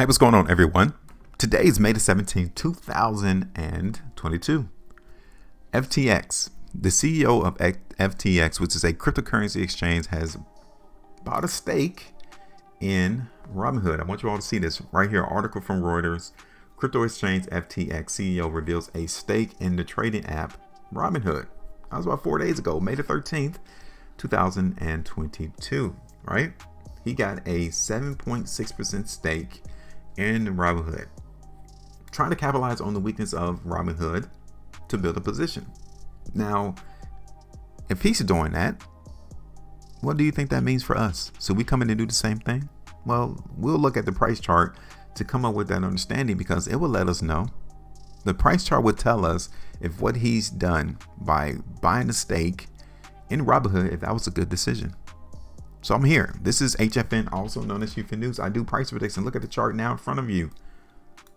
Hey, what's going on, everyone? Today is May the 17th, 2022. FTX, the CEO of FTX, which is a cryptocurrency exchange, has bought a stake in Robinhood. I want you all to see this right here. Article from Reuters. Crypto exchange FTX CEO reveals a stake in the trading app Robinhood. That was about 4 days ago, May the 13th, 2022, right? He got a 7.6% stake in Robinhood, trying to capitalize on the weakness of Robinhood to build a position. Now, if he's doing that, what do you think that means for us? So we come in and do the same thing? Well, we'll look at the price chart to come up with that understanding, because it will let us know. The price chart would tell us if what he's done by buying a stake in Robinhood, if that was a good decision. So I'm here. This is HueFin, also known as HueFin News. I do price prediction. Look at the chart now in front of you.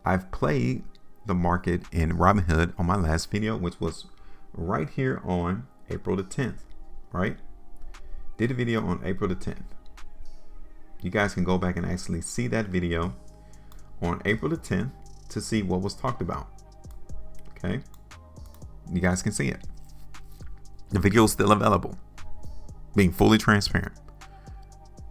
I've played the market in Robinhood on my last video, which was right here on April the 10th, right? Did a video on April the 10th. You guys can go back and actually see that video on April the 10th to see what was talked about. Okay. You guys can see it. The video is still available, being fully transparent.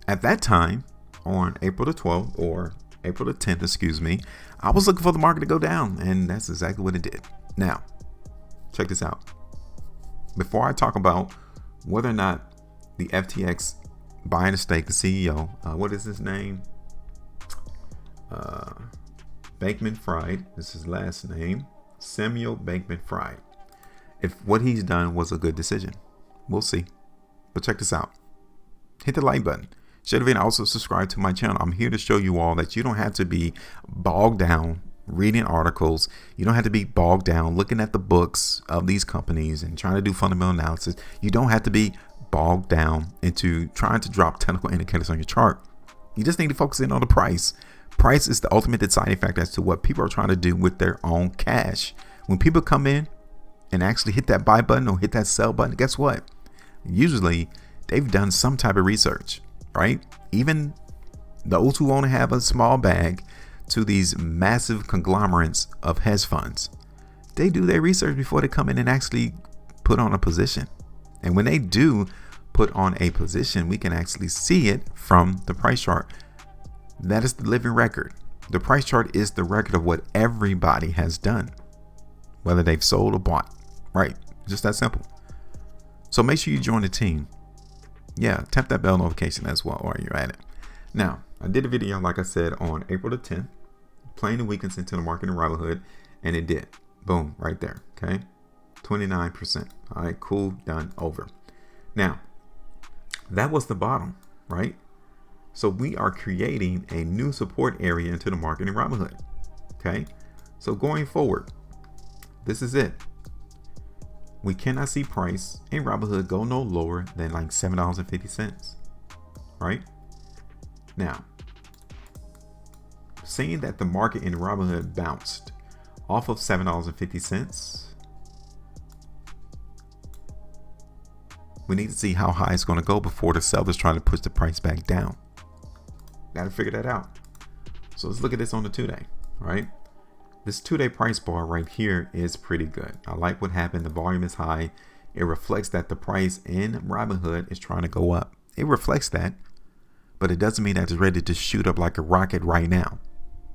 At that time, on April the 12th or April the 10th, excuse me, I was looking for the market to go down, and that's exactly what it did. Now, check this out. Before I talk about whether or not the FTX buying a stake, the CEO, what is his name? Bankman-Fried, this is his last name, Samuel Bankman-Fried. If what he's done was a good decision, we'll see. But check this out. Hit the like button. Share the video. Also subscribe to my channel. I'm here to show you all that you don't have to be bogged down reading articles. You don't have to be bogged down looking at the books of these companies and trying to do fundamental analysis. You don't have to be bogged down into trying to drop technical indicators on your chart. You just need to focus in on the price. Price is the ultimate deciding factor as to what people are trying to do with their own cash. When people come in and actually hit that buy button or hit that sell button, guess what? Usually they've done some type of research, right? Even those who want to have a small bag to these massive conglomerates of hedge funds, they do their research before they come in and actually put on a position. And when they do put on a position, we can actually see it from the price chart. That is the living record. The price chart is the record of what everybody has done, whether they've sold or bought, right? Just that simple. So make sure you join the team. Yeah, tap that bell notification as well while you're at it. Now, I did a video, like I said, on April the 10th, playing the weakness into the market in Robinhood, and it did. Boom, right there. Okay, 29%. All right, cool, done, over. Now, that was the bottom, right? So we are creating a new support area into the market in Robinhood. Okay, so going forward, this is it. We cannot see price in Robinhood go no lower than like $7.50, right? Now, seeing that the market in Robinhood bounced off of $7.50, we need to see how high it's going to go before the sellers try to push the price back down. Got to figure that out. So let's look at this on the 2-day, right? This 2-day price bar right here is pretty good. I like what happened. The volume is high. It reflects that the price in Robinhood is trying to go up. It reflects that, but it doesn't mean that it's ready to shoot up like a rocket right now,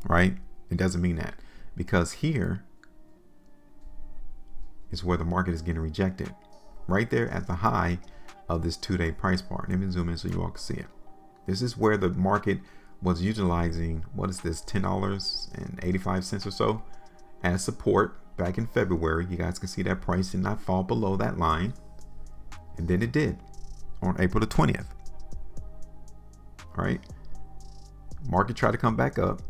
right? It doesn't mean that, because here is where the market is getting rejected, right there at the high of this 2-day price bar. Let me zoom in so you all can see it. This is where the market was utilizing, what is this, $10.85 or so as support back in February. You guys can see that price did not fall below that line, and then it did on April the 20th. All right, market tried to come back up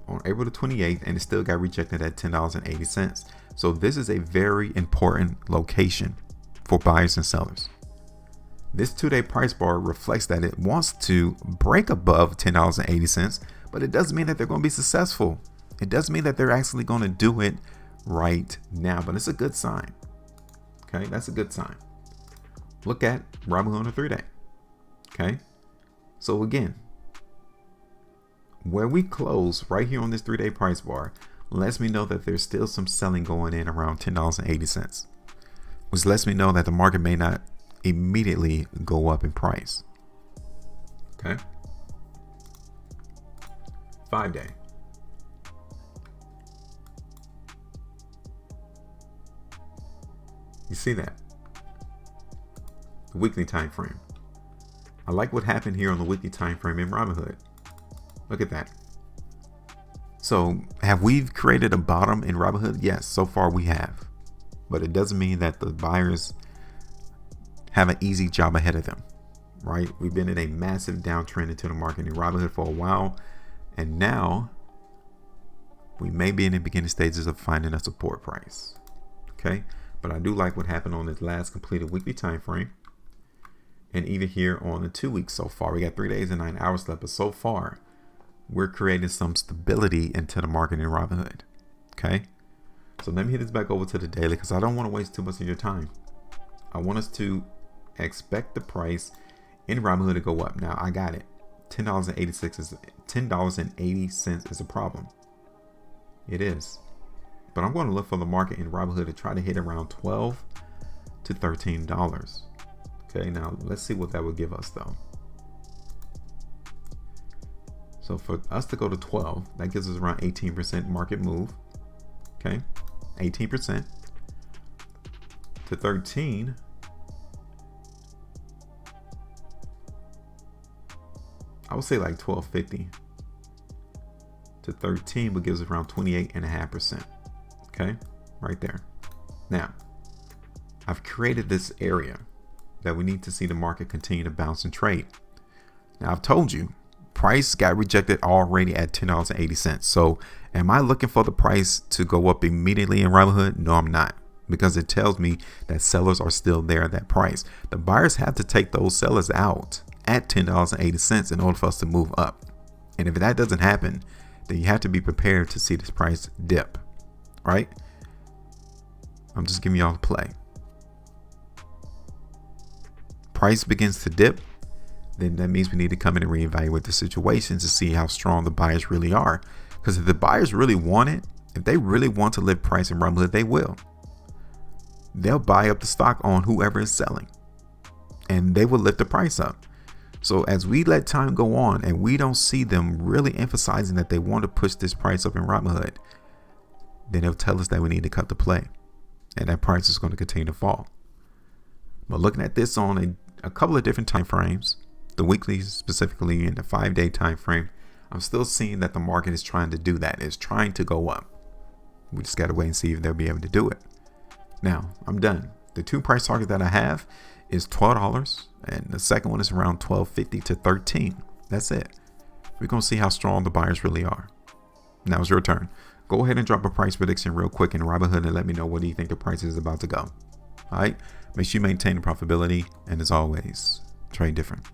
on April the 28th, and it still got rejected at $10.80. So this is a very important location for buyers and sellers. This 2-day price bar reflects that it wants to break above $10.80, but it doesn't mean that they're going to be successful. It doesn't mean that they're actually going to do it right now, but it's a good sign. Okay, that's a good sign. Look at Robinhood on a 3-day. Okay, so again, where we close right here on this 3-day price bar lets me know that there's still some selling going in around $10.80, which lets me know that the market may not immediately go up in price. Okay. 5-day. You see that? The weekly time frame. I like what happened here on the weekly time frame in Robinhood. Look at that. So have we created a bottom in Robinhood? Yes, so far we have. But it doesn't mean that the buyers have an easy job ahead of them, right? We've been in a massive downtrend into the market in Robinhood for a while. And now we may be in the beginning stages of finding a support price. Okay. But I do like what happened on this last completed weekly time frame. And even here on the 2 weeks so far, we got 3 days and 9 hours left. But so far, we're creating some stability into the market in Robinhood. Okay. So let me hit this back over to the daily because I don't want to waste too much of your time. I want us to expect the price in Robinhood to go up. Now I got it. $10.80 is a problem. It is. But I'm going to look for the market in Robinhood to try to hit around $12 to $13. Okay, now let's see what that would give us though. So for us to go to 12, that gives us around 18% market move. Okay, 18% to 13. I would say like 12.50 to 13 would give us around 28.5%. Okay, right there. Now, I've created this area that we need to see the market continue to bounce and trade. Now, I've told you, price got rejected already at $10.80. So am I looking for the price to go up immediately in Robinhood? No, I'm not, because it tells me that sellers are still there at that price. The buyers have to take those sellers out at $10.80 in order for us to move up. And if that doesn't happen, then you have to be prepared to see this price dip, right? I'm just giving y'all the play. Price begins to dip, then that means we need to come in and reevaluate the situation to see how strong the buyers really are. Because if the buyers really want it, if they really want to lift price in Robinhood, they will. They'll buy up the stock on whoever is selling, and they will lift the price up. So as we let time go on and we don't see them really emphasizing that they want to push this price up in Robinhood, then they'll tell us that we need to cut the play, and that price is going to continue to fall. But looking at this on a couple of different time frames, the weekly specifically and the 5-day time frame, I'm still seeing that the market is trying to do that. It's trying to go up. We just got to wait and see if they'll be able to do it. Now, I'm done. The two price targets that I have is $12, and the second one is around $12.50 to $13. That's it. We're going to see how strong the buyers really are. Now it's your turn. Go ahead and drop a price prediction real quick in Robinhood and let me know what do you think the price is about to go. All right. Make sure you maintain the profitability. And as always, trade different.